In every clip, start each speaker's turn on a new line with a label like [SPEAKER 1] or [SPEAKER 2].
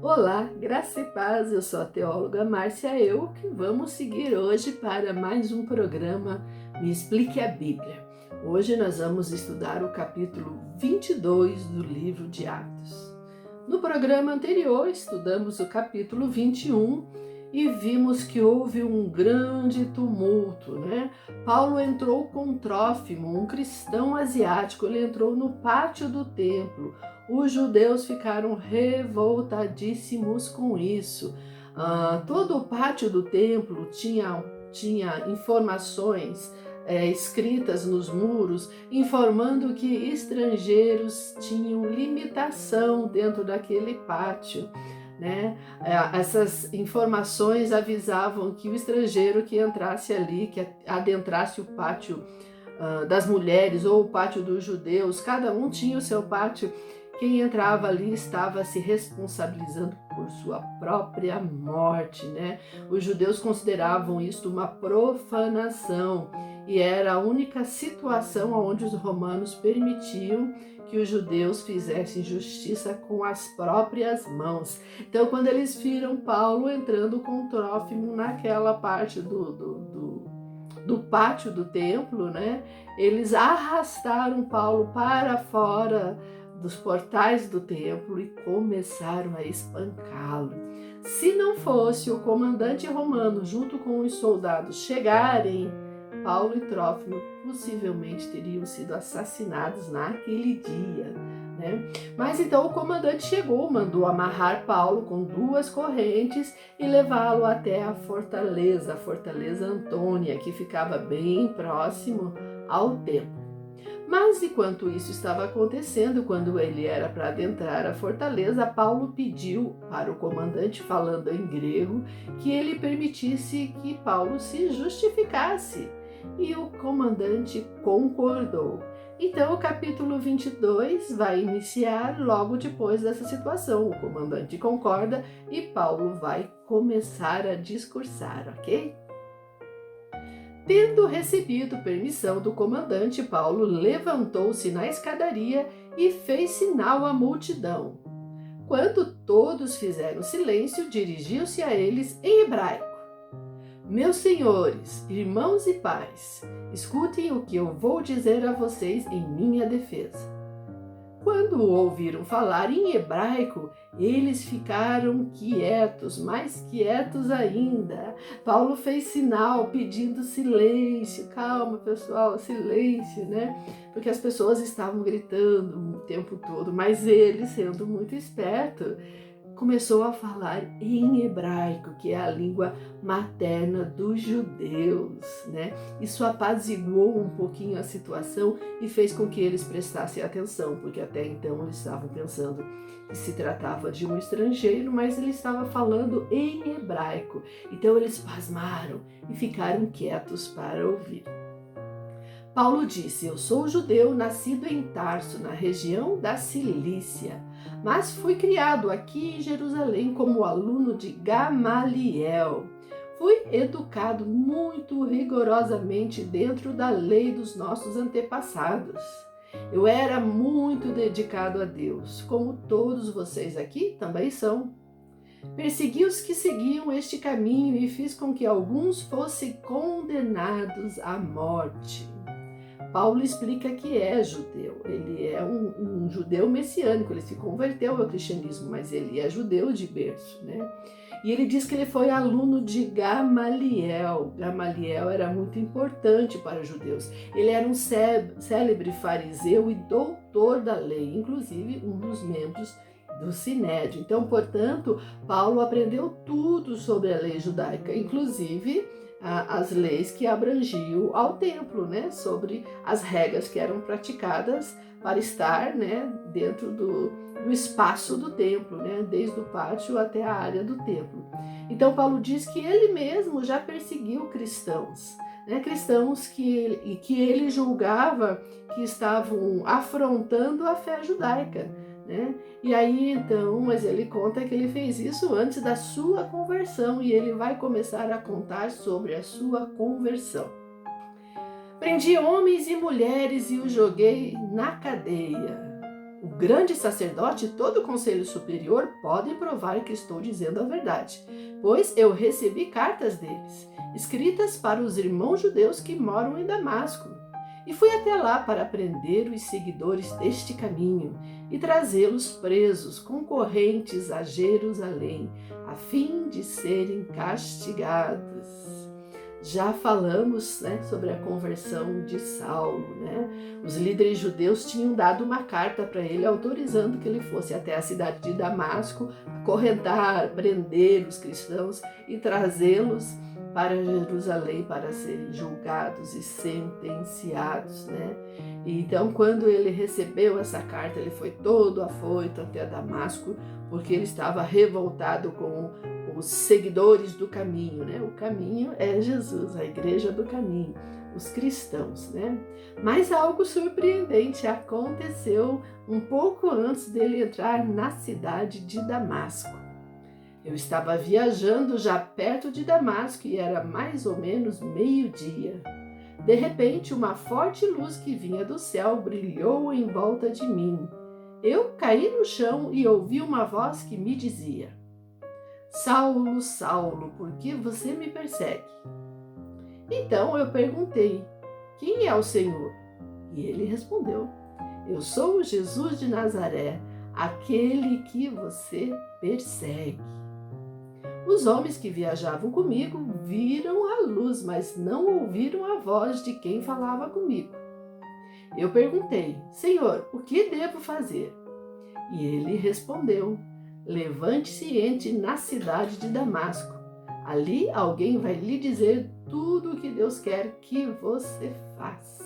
[SPEAKER 1] Olá, graça e paz, eu sou a teóloga Márcia Eu, que vamos seguir hoje para mais um programa Me Explique a Bíblia. Hoje nós vamos estudar o capítulo 22 do livro de Atos. No programa anterior estudamos o capítulo 21 e vimos que houve um grande tumulto, né? Paulo entrou com Trófimo, um cristão asiático, ele entrou no pátio do templo. Os judeus ficaram revoltadíssimos com isso. Todo o pátio do templo tinha informações escritas nos muros, informando que estrangeiros tinham limitação dentro daquele pátio, né? Essas informações avisavam que o estrangeiro que entrasse ali, que adentrasse o pátio das mulheres ou o pátio dos judeus, cada um tinha o seu pátio. Quem entrava ali estava se responsabilizando por sua própria morte, né? Os judeus consideravam isto uma profanação e era a única situação onde os romanos permitiam que os judeus fizessem justiça com as próprias mãos. Então, quando eles viram Paulo entrando com Trófimo naquela parte do pátio do templo, né? Eles arrastaram Paulo para fora dos portais do templo e começaram a espancá-lo. Se não fosse o comandante romano junto com os soldados chegarem, Paulo e Trófimo possivelmente teriam sido assassinados naquele dia, né? Mas então o comandante chegou, mandou amarrar Paulo com 2 correntes e levá-lo até a Fortaleza Antônia, que ficava bem próximo ao templo. Mas enquanto isso estava acontecendo, quando ele era para adentrar a fortaleza, Paulo pediu para o comandante, falando em grego, que ele permitisse que Paulo se justificasse. E o comandante concordou. Então o capítulo 22 vai iniciar logo depois dessa situação. O comandante concorda e Paulo vai começar a discursar, ok? Tendo recebido permissão do comandante, Paulo levantou-se na escadaria e fez sinal à multidão. Quando todos fizeram silêncio, dirigiu-se a eles em hebraico. Meus senhores, irmãos e pais, escutem o que eu vou dizer a vocês em minha defesa. Quando o ouviram falar em hebraico, eles ficaram quietos, mais quietos ainda. Paulo fez sinal pedindo silêncio. Calma, pessoal, silêncio, né? Porque as pessoas estavam gritando o tempo todo, mas ele, sendo muito esperto, começou a falar em hebraico, que é a língua materna dos judeus, né? Isso apaziguou um pouquinho a situação e fez com que eles prestassem atenção, porque até então eles estavam pensando que se tratava de um estrangeiro, mas ele estava falando em hebraico. Então eles pasmaram e ficaram quietos para ouvir. Paulo disse: eu sou judeu, nascido em Tarso, na região da Cilícia, mas fui criado aqui em Jerusalém como aluno de Gamaliel. Fui educado muito rigorosamente dentro da lei dos nossos antepassados. Eu era muito dedicado a Deus, como todos vocês aqui também são. Persegui os que seguiam este caminho e fiz com que alguns fossem condenados à morte. Paulo explica que é judeu, ele é um judeu messiânico, ele se converteu ao cristianismo, mas ele é judeu de berço, né? E ele diz que ele foi aluno de Gamaliel. Gamaliel era muito importante para os judeus. Ele era um célebre fariseu e doutor da lei, inclusive um dos membros do Sinédrio. Então, portanto, Paulo aprendeu tudo sobre a lei judaica, inclusive as leis que abrangiam ao templo, né, sobre as regras que eram praticadas para estar, né, dentro do espaço do templo, né, desde o pátio até a área do templo. Então Paulo diz que ele mesmo já perseguiu cristãos, né, cristãos que ele julgava que estavam afrontando a fé judaica, né? E aí então, mas ele conta que ele fez isso antes da sua conversão e ele vai começar a contar sobre a sua conversão. Prendi homens e mulheres e os joguei na cadeia. O grande sacerdote e todo o conselho superior podem provar que estou dizendo a verdade, pois eu recebi cartas deles, escritas para os irmãos judeus que moram em Damasco. E fui até lá para prender os seguidores deste caminho e trazê-los presos com correntes a Jerusalém, a fim de serem castigados. Já falamos, sobre a conversão de Saulo. Os líderes judeus tinham dado uma carta para ele autorizando que ele fosse até a cidade de Damasco, acorrentar, prender os cristãos e trazê-los para Jerusalém para serem julgados e sentenciados. E então, quando ele recebeu essa carta, ele foi todo afoito até Damasco, porque ele estava revoltado com os seguidores do caminho. O caminho é Jesus, a igreja do caminho, os cristãos. Mas algo surpreendente aconteceu um pouco antes dele entrar na cidade de Damasco. Eu estava viajando já perto de Damasco e era mais ou menos meio-dia. De repente, uma forte luz que vinha do céu brilhou em volta de mim. Eu caí no chão e ouvi uma voz que me dizia: Saulo, Saulo, por que você me persegue? Então eu perguntei: quem é o Senhor? E ele respondeu: eu sou o Jesus de Nazaré, aquele que você persegue. Os homens que viajavam comigo viram a luz, mas não ouviram a voz de quem falava comigo. Eu perguntei: Senhor, o que devo fazer? E ele respondeu: levante-se e entre na cidade de Damasco. Ali alguém vai lhe dizer tudo o que Deus quer que você faça.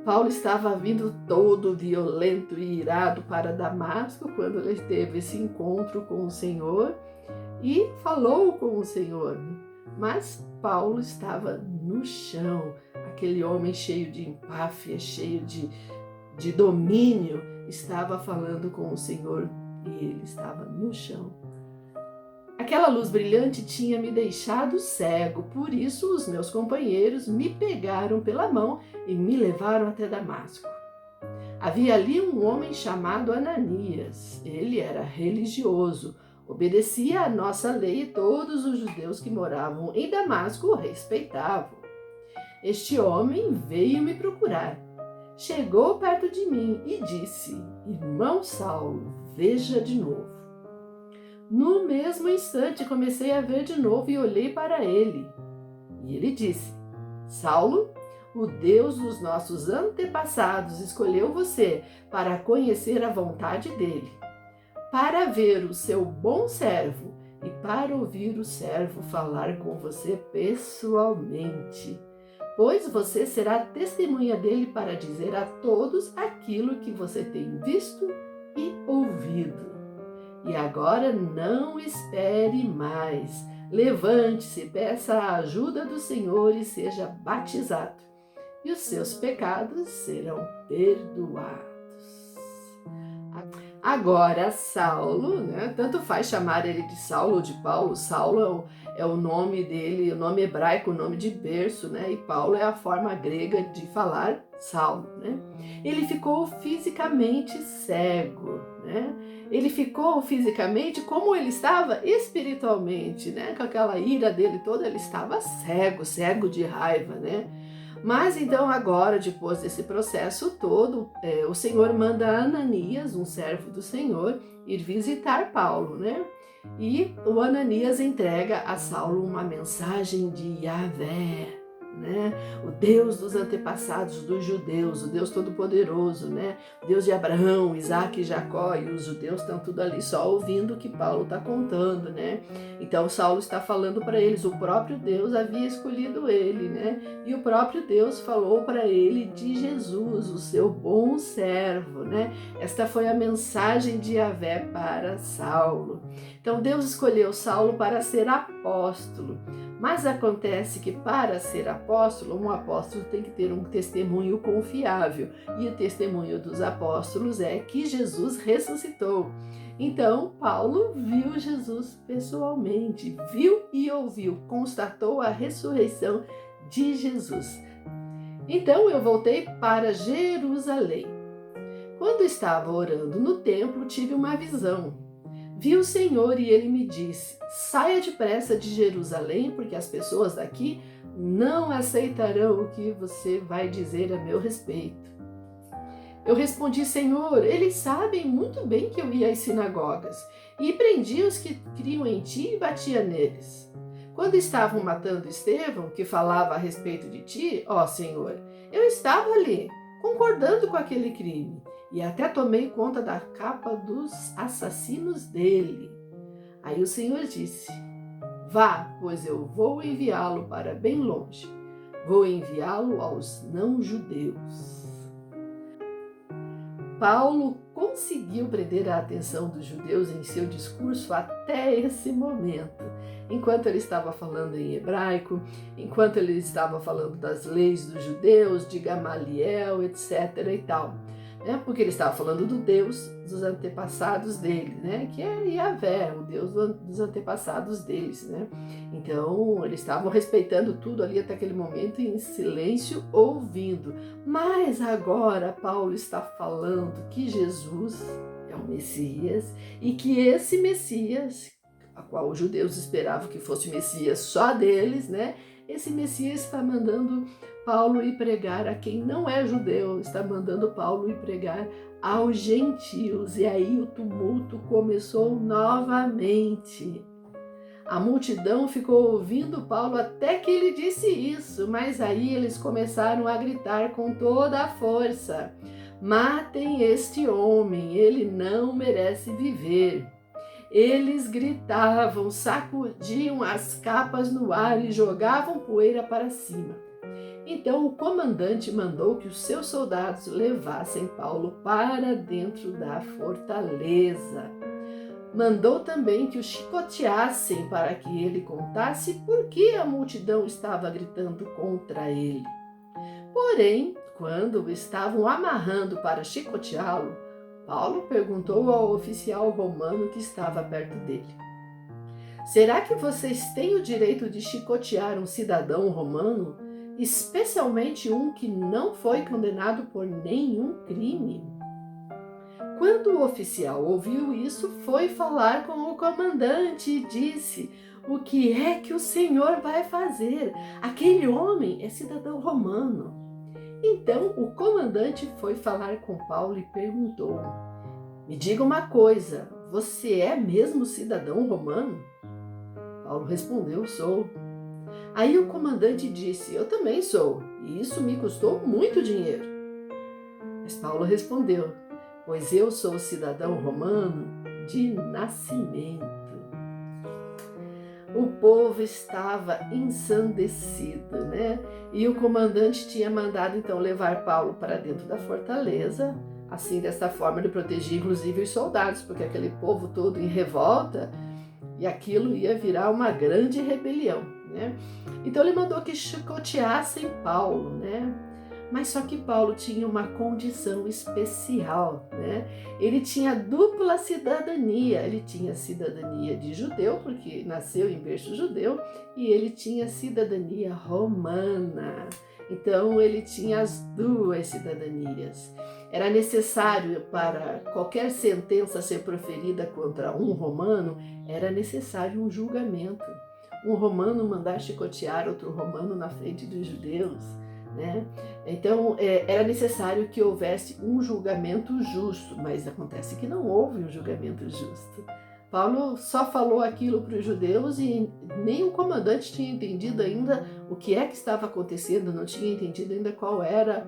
[SPEAKER 1] Paulo estava vindo todo violento e irado para Damasco quando ele teve esse encontro com o Senhor e falou com o Senhor. Mas Paulo estava no chão, aquele homem cheio de empáfia, cheio de domínio, estava falando com o Senhor e ele estava no chão. Aquela luz brilhante tinha me deixado cego, por isso os meus companheiros me pegaram pela mão e me levaram até Damasco. Havia ali um homem chamado Ananias. Ele era religioso, obedecia à nossa lei e todos os judeus que moravam em Damasco o respeitavam. Este homem veio me procurar. Chegou perto de mim e disse: irmão Saulo, veja de novo. No mesmo instante comecei a ver de novo e olhei para ele. E ele disse: Saulo, o Deus dos nossos antepassados escolheu você para conhecer a vontade dele, para ver o seu bom servo e para ouvir o servo falar com você pessoalmente. Pois você será testemunha dele para dizer a todos aquilo que você tem visto e ouvido. E agora não espere mais. Levante-se, peça a ajuda do Senhor e seja batizado, e os seus pecados serão perdoados. Agora, Saulo, tanto faz chamar ele de Saulo ou de Paulo. Saulo é o nome dele, o nome hebraico, o nome de berço, e Paulo é a forma grega de falar Saulo. Ele ficou fisicamente cego, Ele ficou fisicamente como ele estava espiritualmente, com aquela ira dele toda, ele estava cego de raiva, Mas então agora, depois desse processo todo, o Senhor manda Ananias, um servo do Senhor, ir visitar Paulo, E o Ananias entrega a Saulo uma mensagem de Yahvé, o Deus dos antepassados dos judeus, o Deus Todo-Poderoso, o Deus de Abraão, Isaac e Jacó, e os judeus estão tudo ali só ouvindo o que Paulo está contando, Então Saulo está falando para eles, o próprio Deus havia escolhido ele, E o próprio Deus falou para ele de Jesus, o seu bom servo, Esta foi a mensagem de Yahvé para Saulo. Então Deus escolheu Saulo para ser apóstolo. Mas acontece que para ser apóstolo, um apóstolo tem que ter um testemunho confiável. E o testemunho dos apóstolos é que Jesus ressuscitou. Então, Paulo viu Jesus pessoalmente, viu e ouviu, constatou a ressurreição de Jesus. Então, eu voltei para Jerusalém. Quando estava orando no templo, tive uma visão. Vi o Senhor e ele me disse: saia depressa de Jerusalém, porque as pessoas daqui não aceitarão o que você vai dizer a meu respeito. Eu respondi: Senhor, eles sabem muito bem que eu ia às sinagogas e prendia os que criam em ti e batia neles. Quando estavam matando Estevão, que falava a respeito de ti, ó Senhor, eu estava ali, concordando com aquele crime, e até tomei conta da capa dos assassinos dele. Aí o Senhor disse: vá, pois eu vou enviá-lo para bem longe. Vou enviá-lo aos não-judeus. Paulo conseguiu prender a atenção dos judeus em seu discurso até esse momento. Enquanto ele estava falando em hebraico, enquanto ele estava falando das leis dos judeus, de Gamaliel, etc. e tal. Porque ele estava falando do Deus dos antepassados dele, que é Yahvé, o Deus dos antepassados deles. Então, eles estavam respeitando tudo ali até aquele momento em silêncio, ouvindo. Mas agora Paulo está falando que Jesus é o Messias e que esse Messias, a qual os judeus esperavam que fosse o Messias só deles, esse Messias está mandando Paulo ir pregar a quem não é judeu, está mandando Paulo ir pregar aos gentios. E aí o tumulto começou novamente. A multidão ficou ouvindo Paulo até que ele disse isso, mas aí eles começaram a gritar com toda a força: matem este homem, ele não merece viver. Eles gritavam, sacudiam as capas no ar e jogavam poeira para cima. Então o comandante mandou que os seus soldados levassem Paulo para dentro da fortaleza. Mandou também que o chicoteassem para que ele contasse por que a multidão estava gritando contra ele. Porém, quando o estavam amarrando para chicoteá-lo, Paulo perguntou ao oficial romano que estava perto dele: será que vocês têm o direito de chicotear um cidadão romano, especialmente um que não foi condenado por nenhum crime? Quando o oficial ouviu isso, foi falar com o comandante e disse: o que é que o senhor vai fazer? Aquele homem é cidadão romano. Então o comandante foi falar com Paulo e perguntou: me diga uma coisa, você é mesmo cidadão romano? Paulo respondeu: sou. Aí o comandante disse: eu também sou, e isso me custou muito dinheiro. Mas Paulo respondeu: pois eu sou cidadão romano de nascimento. O povo estava ensandecido, E o comandante tinha mandado então levar Paulo para dentro da fortaleza. Assim, dessa forma, ele protegia inclusive os soldados, porque aquele povo todo em revolta, e aquilo ia virar uma grande rebelião, Então ele mandou que chicoteassem Paulo, Mas só que Paulo tinha uma condição especial, Ele tinha dupla cidadania. Ele tinha cidadania de judeu, porque nasceu em berço judeu, e ele tinha cidadania romana. Então ele tinha as duas cidadanias. Era necessário, para qualquer sentença ser proferida contra um romano, era necessário um julgamento. Um romano mandar chicotear outro romano na frente dos judeus, Então era necessário que houvesse um julgamento justo, mas acontece que não houve um julgamento justo. Paulo só falou aquilo para os judeus e nem o comandante tinha entendido ainda o que é que estava acontecendo, não tinha entendido ainda qual era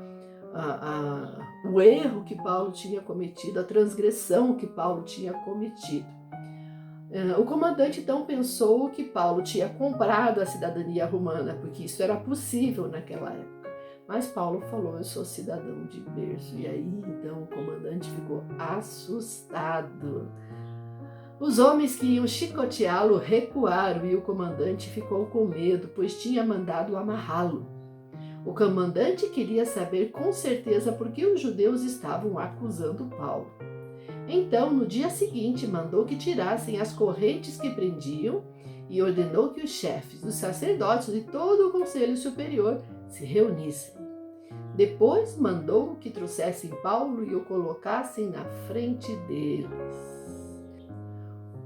[SPEAKER 1] o erro que Paulo tinha cometido, a transgressão que Paulo tinha cometido. O comandante então pensou que Paulo tinha comprado a cidadania romana, porque isso era possível naquela época. Mas Paulo falou: eu sou cidadão de berço. E aí então o comandante ficou assustado. Os homens que iam chicoteá-lo recuaram e o comandante ficou com medo, pois tinha mandado amarrá-lo. O comandante queria saber com certeza por que os judeus estavam acusando Paulo. Então, no dia seguinte, mandou que tirassem as correntes que prendiam e ordenou que os chefes, os sacerdotes e todo o conselho superior se reunissem. Depois mandou que trouxessem Paulo e o colocassem na frente deles.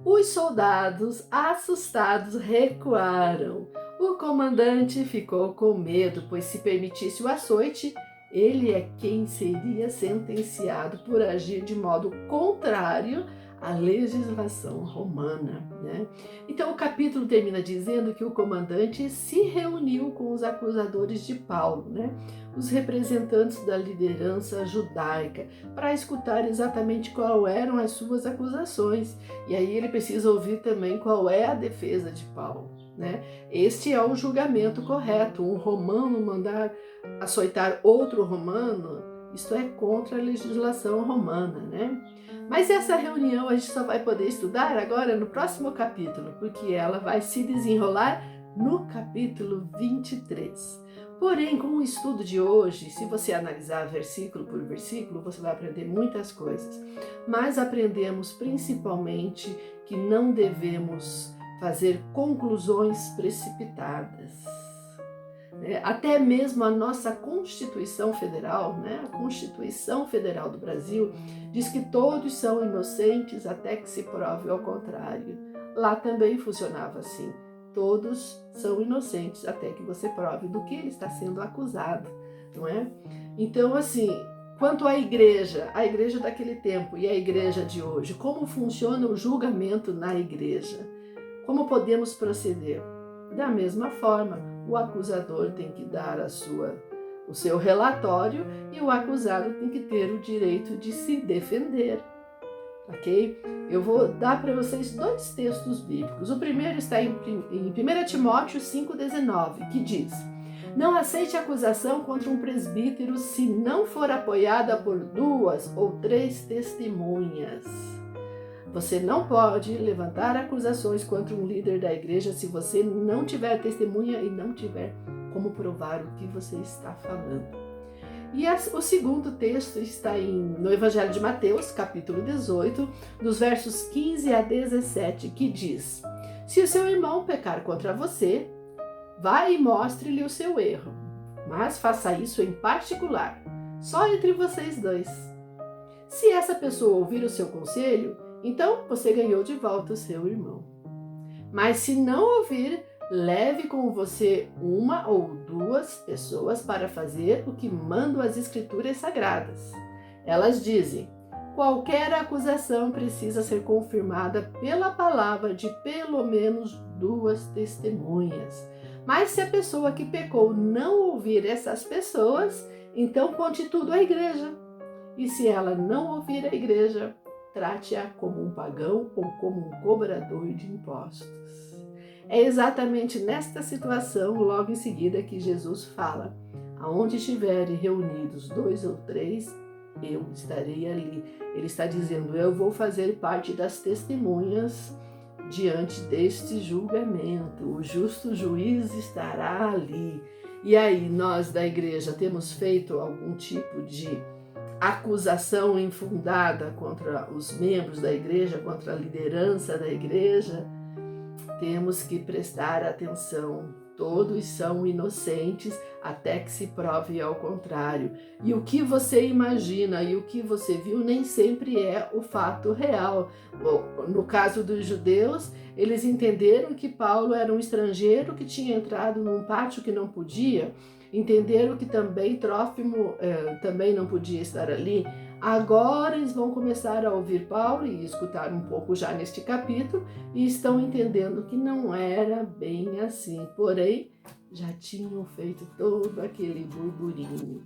[SPEAKER 1] Os soldados, assustados, recuaram. O comandante ficou com medo, pois se permitisse o açoite, ele é quem seria sentenciado por agir de modo contrário à legislação romana, né? Então o capítulo termina dizendo que o comandante se reuniu com os acusadores de Paulo, né? Os representantes da liderança judaica, para escutar exatamente qual eram as suas acusações. E aí ele precisa ouvir também qual é a defesa de Paulo, né? Este é o julgamento correto. Um romano mandar açoitar outro romano, isto é contra a legislação romana, né? Mas essa reunião a gente só vai poder estudar agora no próximo capítulo, porque ela vai se desenrolar no capítulo 23. Porém, com o estudo de hoje, se você analisar versículo por versículo, você vai aprender muitas coisas. Mas aprendemos principalmente que não devemos fazer conclusões precipitadas. Até mesmo a nossa Constituição Federal, a Constituição Federal do Brasil, diz que todos são inocentes até que se prove ao contrário. Lá também funcionava assim. Todos são inocentes até que você prove do que ele está sendo acusado, não é? Então, assim, quanto à igreja daquele tempo e a igreja de hoje, como funciona o julgamento na igreja? Como podemos proceder? Da mesma forma, o acusador tem que dar o seu relatório e o acusado tem que ter o direito de se defender, ok? Eu vou dar para vocês 2 textos bíblicos. O primeiro está em 1 Timóteo 5,19, que diz: não aceite acusação contra um presbítero se não for apoiada por 2 ou 3 testemunhas. Você não pode levantar acusações contra um líder da igreja se você não tiver testemunha e não tiver como provar o que você está falando. E o segundo texto está no Evangelho de Mateus, capítulo 18, dos versos 15 a 17, que diz: se o seu irmão pecar contra você, vá e mostre-lhe o seu erro, mas faça isso em particular, só entre vocês 2. Se essa pessoa ouvir o seu conselho, então você ganhou de volta o seu irmão. Mas se não ouvir, leve com você 1 ou 2 pessoas para fazer o que mandam as Escrituras Sagradas. Elas dizem: qualquer acusação precisa ser confirmada pela palavra de pelo menos 2 testemunhas. Mas se a pessoa que pecou não ouvir essas pessoas, então conte tudo à igreja. E se ela não ouvir a igreja, trate-a como um pagão ou como um cobrador de impostos. É exatamente nesta situação, logo em seguida, que Jesus fala: aonde estiverem reunidos 2 ou 3, eu estarei ali. Ele está dizendo: eu vou fazer parte das testemunhas diante deste julgamento. O justo juiz estará ali. E aí, nós da igreja temos feito algum tipo de acusação infundada contra os membros da igreja, contra a liderança da igreja? Temos que prestar atenção. Todos são inocentes até que se prove ao contrário. E o que você imagina e o que você viu nem sempre é o fato real. Bom, no caso dos judeus, eles entenderam que Paulo era um estrangeiro que tinha entrado num pátio que não podia. Entenderam que também Trófimo também não podia estar ali. Agora eles vão começar a ouvir Paulo e escutar um pouco já neste capítulo e estão entendendo que não era bem assim. Porém, já tinham feito todo aquele burburinho,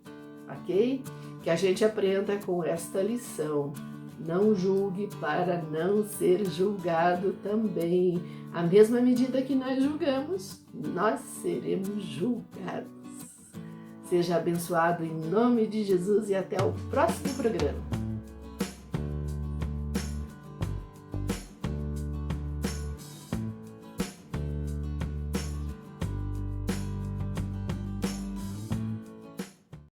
[SPEAKER 1] ok? Que a gente aprenda com esta lição. Não julgue para não ser julgado também. À mesma medida que nós julgamos, nós seremos julgados. Seja abençoado em nome de Jesus e até o próximo programa.